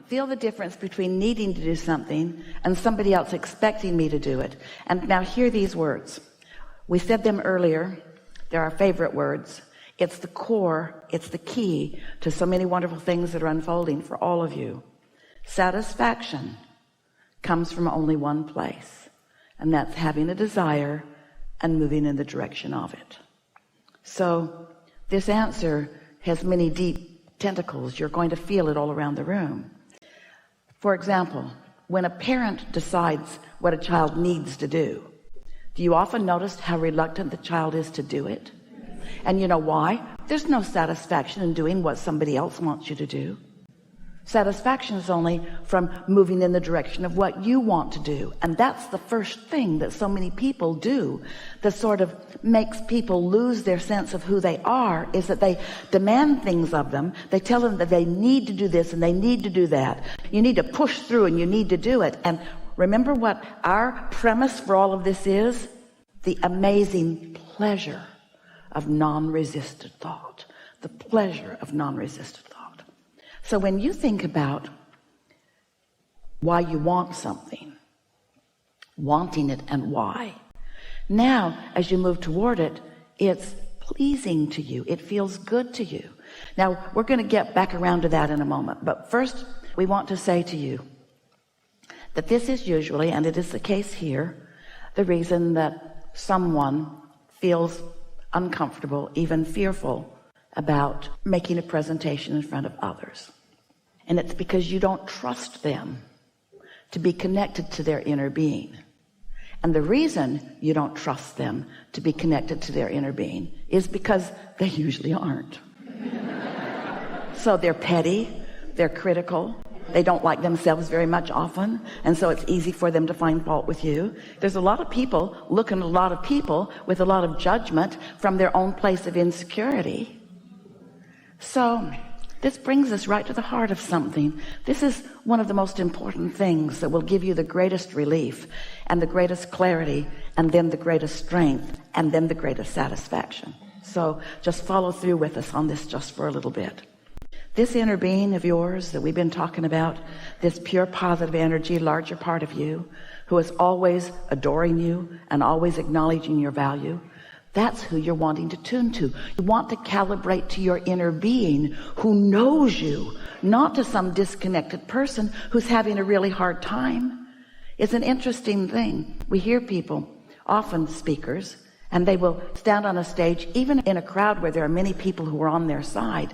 feel the difference between needing to do something and somebody else expecting me to do it. And now hear these words. We said them earlier. They're our favorite words. It's the core, it's the key to so many wonderful things that are unfolding for all of you. Satisfaction comes from only one place, and that's having a desire and moving in the direction of it. So this answer has many deep tentacles. You're going to feel it all around the room. For example, when a parent decides what a child needs to do you often notice how reluctant the child is to do it? And you know why? There's no satisfaction in doing what somebody else wants you to do. Satisfaction is only from moving in the direction of what you want to do. And that's the first thing that so many people do that sort of makes people lose their sense of who they are, is that they demand things of them. They tell them that they need to do this and they need to do that. You need to push through and you need to do it. And remember what our premise for all of this is? The amazing pleasure of non-resisted thought. The pleasure of non-resisted thought. So when you think about why you want something, wanting it and why, now as you move toward it, it's pleasing to you. It feels good to you. Now we're going to get back around to that in a moment. But first we want to say to you that this is usually, and it is the case here, the reason that someone feels uncomfortable, even fearful about making a presentation in front of others. And it's because you don't trust them to be connected to their inner being. And the reason you don't trust them to be connected to their inner being is because they usually aren't. So they're petty, they're critical, they don't like themselves very much often, and so it's easy for them to find fault with you. There's a lot of people looking at a lot of people with a lot of judgment from their own place of insecurity. So this brings us right to the heart of something. This is one of the most important things that will give you the greatest relief and the greatest clarity and then the greatest strength and then the greatest satisfaction. So just follow through with us on this just for a little bit. This inner being of yours that we've been talking about, this pure positive energy, larger part of you, who is always adoring you and always acknowledging your value, that's who you're wanting to tune to. You want to calibrate to your inner being who knows you, not to some disconnected person who's having a really hard time. It's an interesting thing. We hear people, often speakers, and they will stand on a stage, even in a crowd where there are many people who are on their side.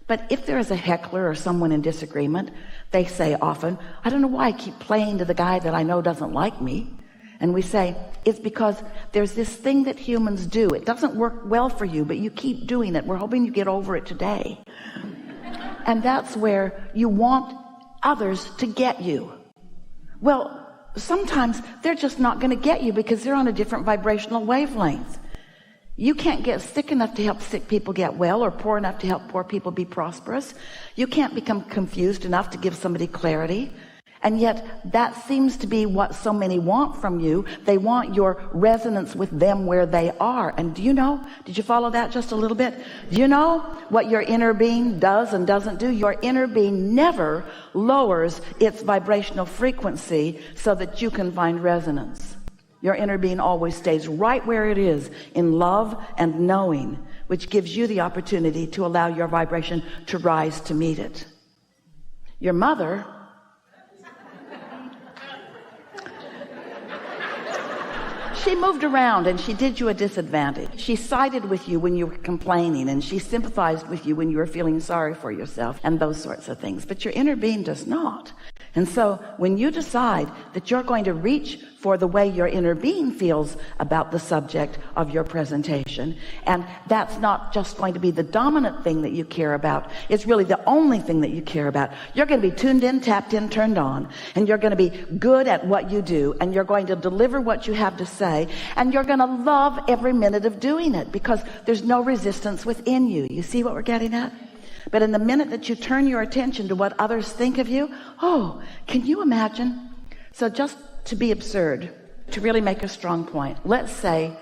But if there is a heckler or someone in disagreement, they say often, I don't know why I keep playing to the guy that I know doesn't like me. And we say, it's because there's this thing that humans do. It doesn't work well for you, but you keep doing it. We're hoping you get over it today. And that's where you want others to get you. Well, sometimes they're just not going to get you because they're on a different vibrational wavelength. You can't get sick enough to help sick people get well, or poor enough to help poor people be prosperous. You can't become confused enough to give somebody clarity. And yet that seems to be what so many want from you. They want your resonance with them where they are. And do you know, did you follow that just a little bit? Do you know what your inner being does and doesn't do? Your inner being never lowers its vibrational frequency so that you can find resonance. Your inner being always stays right where it is, in love and knowing, which gives you the opportunity to allow your vibration to rise to meet it. Your mother, she moved around and she did you a disadvantage. She sided with you when you were complaining, and she sympathized with you when you were feeling sorry for yourself and those sorts of things. But your inner being does not. And so when you decide that you're going to reach for the way your inner being feels about the subject of your presentation, and that's not just going to be the dominant thing that you care about, it's really the only thing that you care about. You're going to be tuned in, tapped in, turned on, and you're going to be good at what you do, and you're going to deliver what you have to say, and you're going to love every minute of doing it because there's no resistance within you. You see what we're getting at? But in the minute that you turn your attention to what others think of you, oh, can you imagine? So just to be absurd, to really make a strong point, let's say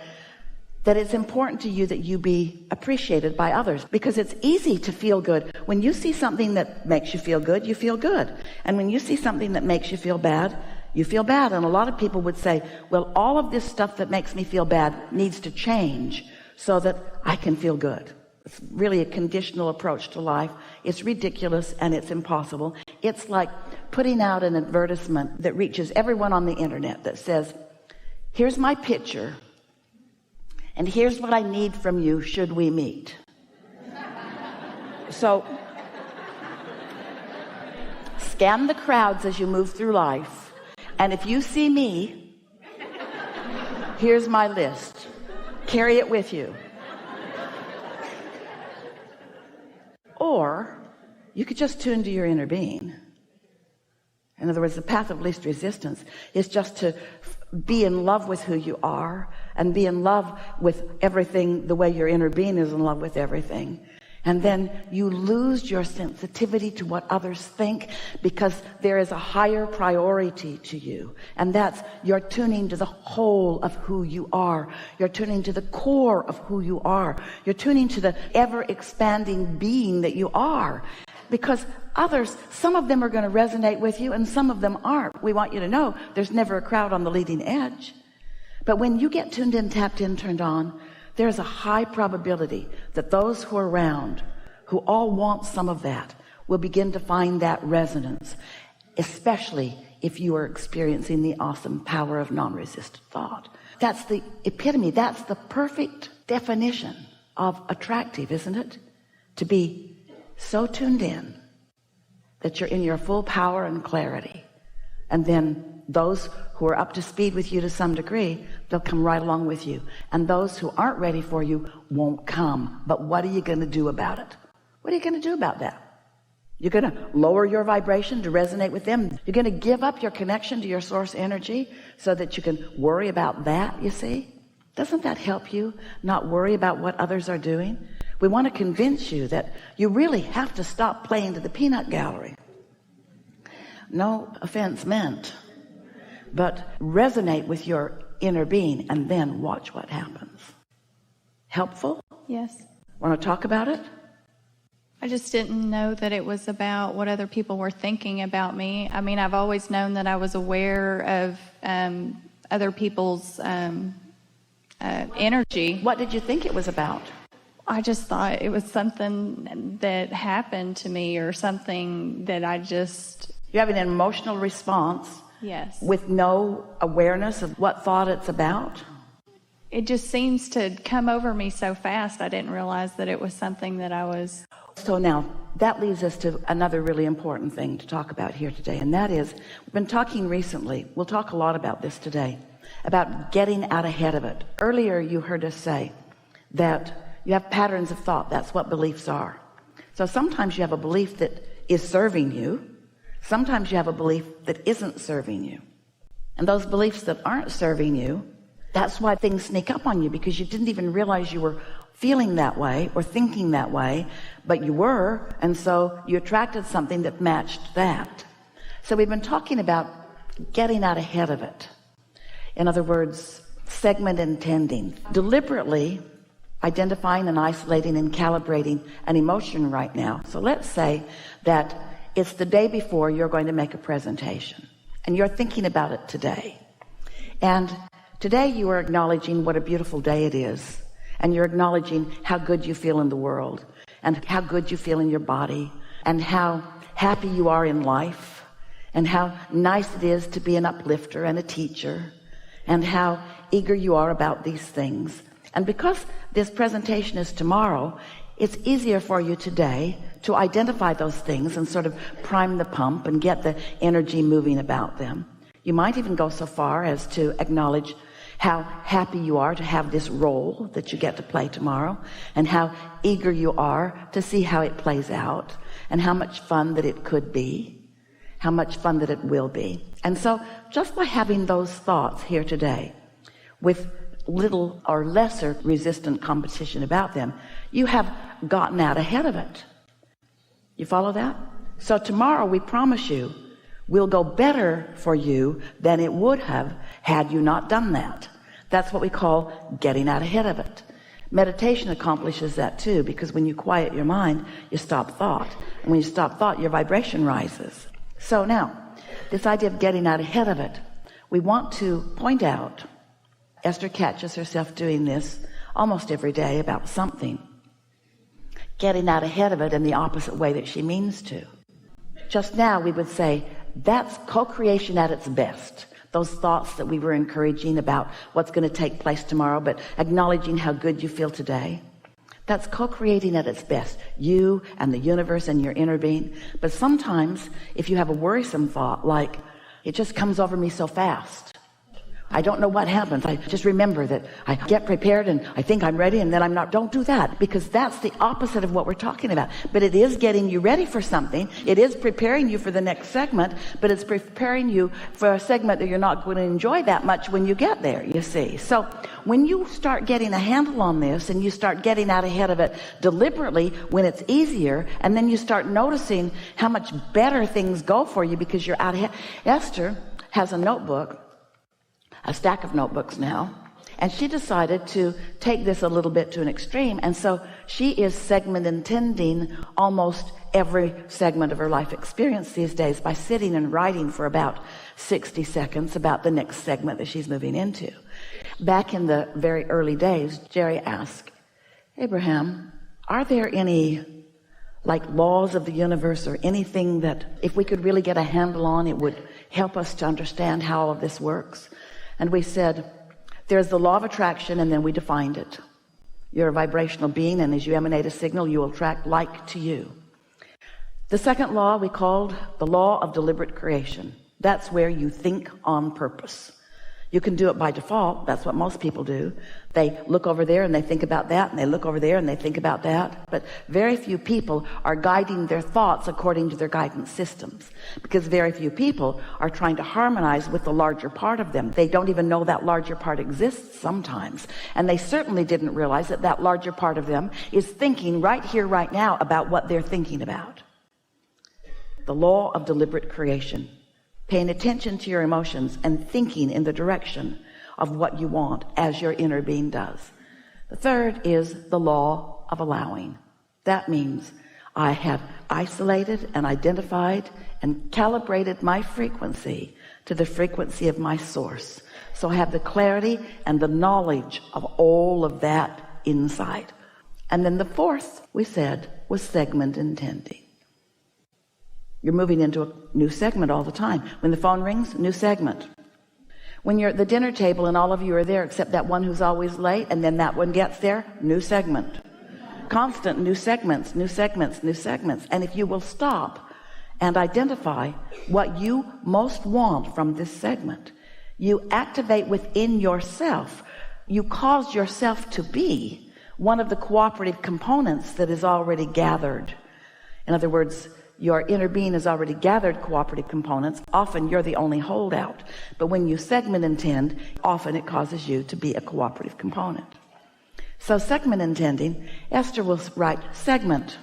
that it's important to you that you be appreciated by others, because it's easy to feel good. When you see something that makes you feel good, you feel good. And when you see something that makes you feel bad, you feel bad. And a lot of people would say, well, all of this stuff that makes me feel bad needs to change so that I can feel good. It's really a conditional approach to life. It's ridiculous and it's impossible. It's like putting out an advertisement that reaches everyone on the internet that says, here's my picture, and here's what I need from you should we meet. So scan the crowds as you move through life, and if you see me, here's my list. Carry it with you. Or you could just tune to your inner being. In other words, the path of least resistance is just to be in love with who you are and be in love with everything the way your inner being is in love with everything. And then you lose your sensitivity to what others think, because there is a higher priority to you. And that's, you're tuning to the whole of who you are. You're tuning to the core of who you are. You're tuning to the ever expanding being that you are. Because others, some of them are going to resonate with you and some of them aren't. We want you to know there's never a crowd on the leading edge. But when you get tuned in, tapped in, turned on, there's a high probability that those who are around, who all want some of that, will begin to find that resonance, especially if you are experiencing the awesome power of non-resistant thought. That's the epitome. That's the perfect definition of attractive, isn't it? To be so tuned in that you're in your full power and clarity. And then those who are up to speed with you to some degree, they'll come right along with you. And those who aren't ready for you won't come. But what are you going to do about it? What are you going to do about that? You're going to lower your vibration to resonate with them. You're going to give up your connection to your source energy so that you can worry about that, you see? Doesn't that help you not worry about what others are doing? We want to convince you that you really have to stop playing to the peanut gallery. No offense meant, but resonate with your inner being and then watch what happens. Helpful? Yes. Want to talk about it? I just didn't know that it was about what other people were thinking about me. I mean, I've always known that I was aware of other people's energy. What did you think it was about? I just thought it was something that happened to me, or something that I just... You have an emotional response. Yes. With no awareness of what thought it's about. It just seems to come over me so fast. I didn't realize that it was something that I was... So now that leads us to another really important thing to talk about here today. And that is, we've been talking recently, we'll talk a lot about this today, about getting out ahead of it. Earlier you heard us say that you have patterns of thought. That's what beliefs are. So sometimes you have a belief that is serving you. Sometimes you have a belief that isn't serving you. And those beliefs that aren't serving you, that's why things sneak up on you, because you didn't even realize you were feeling that way or thinking that way, but you were, and so you attracted something that matched that. So we've been talking about getting out ahead of it. In other words, segment intending. Deliberately identifying and isolating and calibrating an emotion right now. So let's say that it's the day before you're going to make a presentation and you're thinking about it today. And today you are acknowledging what a beautiful day it is. And you're acknowledging how good you feel in the world and how good you feel in your body and how happy you are in life and how nice it is to be an uplifter and a teacher and how eager you are about these things. And because this presentation is tomorrow, it's easier for you today to identify those things and sort of prime the pump and get the energy moving about them. You might even go so far as to acknowledge how happy you are to have this role that you get to play tomorrow, and how eager you are to see how it plays out, and how much fun that it could be, how much fun that it will be. And so just by having those thoughts here today, with little or lesser resistant competition about them, you have gotten out ahead of it. You follow that? So tomorrow, we promise you, will go better for you than it would have had you not done that. That's what we call getting out ahead of it. Meditation accomplishes that too, because when you quiet your mind, you stop thought. And when you stop thought, your vibration rises. So now, this idea of getting out ahead of it, we want to point out, Esther catches herself doing this almost every day about something, getting out ahead of it in the opposite way that she means to. Just now we would say that's co-creation at its best. Those thoughts that we were encouraging about what's going to take place tomorrow, but acknowledging how good you feel today. That's co-creating at its best, you and the universe and your inner being. But sometimes if you have a worrisome thought, like it just comes over me so fast, I don't know what happens, I just remember that I get prepared and I think I'm ready and then I'm not. Don't do that, because that's the opposite of what we're talking about. But it is getting you ready for something. It is preparing you for the next segment, but it's preparing you for a segment that you're not going to enjoy that much when you get there, you see. So when you start getting a handle on this and you start getting out ahead of it deliberately when it's easier, and then you start noticing how much better things go for you because you're out ahead. Esther has a notebook, a stack of notebooks now, and she decided to take this a little bit to an extreme, and so she is segment intending almost every segment of her life experience these days by sitting and writing for about 60 seconds about the next segment that she's moving into. Back in the very early days, Jerry asked, Abraham, are there any like laws of the universe or anything that if we could really get a handle on, it would help us to understand how all of this works? And we said, there's the law of attraction, and then we defined it. You're a vibrational being, and as you emanate a signal, you will attract like to you. The second law we called the law of deliberate creation. That's where you think on purpose. You can do it by default. That's what most people do. They look over there and they think about that, and they look over there and they think about that. But very few people are guiding their thoughts according to their guidance systems, because very few people are trying to harmonize with the larger part of them. They don't even know that larger part exists sometimes, and they certainly didn't realize that that larger part of them is thinking right here, right now about what they're thinking about. The law of deliberate creation. Paying attention to your emotions and thinking in the direction of what you want as your inner being does. The third is the law of allowing. That means I have isolated and identified and calibrated my frequency to the frequency of my source. So I have the clarity and the knowledge of all of that inside. And then the fourth, we said, was segment intending. You're moving into a new segment all the time. When the phone rings, new segment. When you're at the dinner table and all of you are there except that one who's always late, and then that one gets there, new segment. Constant new segments, new segments, new segments. And if you will stop and identify what you most want from this segment, you activate within yourself. You cause yourself to be one of the cooperative components that is already gathered. In other words, your inner being has already gathered cooperative components. Often you're the only holdout. But when you segment intend, often it causes you to be a cooperative component. So segment intending, Esther will write segment.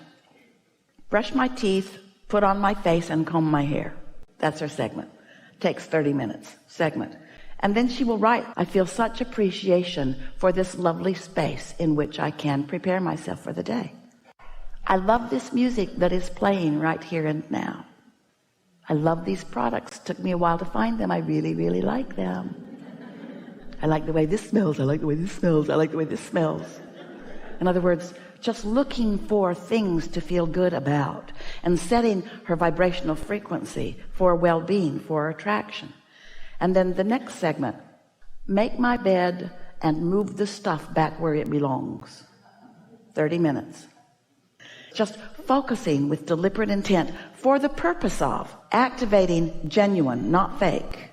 Brush my teeth, put on my face, and comb my hair. That's her segment. Takes 30 minutes. Segment. And then she will write, I feel such appreciation for this lovely space in which I can prepare myself for the day. I love this music that is playing right here and now. I love these products. Took me a while to find them. I really, really like them. I like the way this smells. I like the way this smells. I like the way this smells. In other words, just looking for things to feel good about and setting her vibrational frequency for well-being, for attraction. And then the next segment, make my bed and move the stuff back where it belongs. 30 minutes. Just focusing with deliberate intent for the purpose of activating genuine, not fake,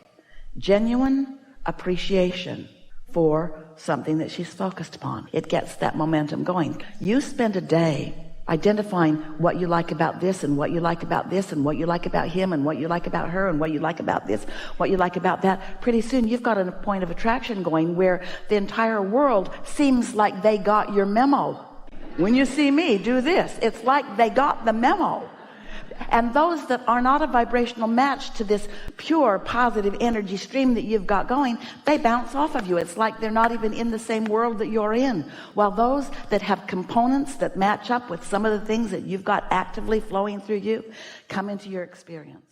genuine appreciation for something that she's focused upon. It gets that momentum going. You spend a day identifying what you like about this and what you like about this and what you like about him and what you like about her and what you like about this, what you like about that. Pretty soon you've got a point of attraction going where the entire world seems like they got your memo. When you see me do this, it's like they got the memo. And those that are not a vibrational match to this pure positive energy stream that you've got going, they bounce off of you. It's like they're not even in the same world that you're in. While those that have components that match up with some of the things that you've got actively flowing through you come into your experience.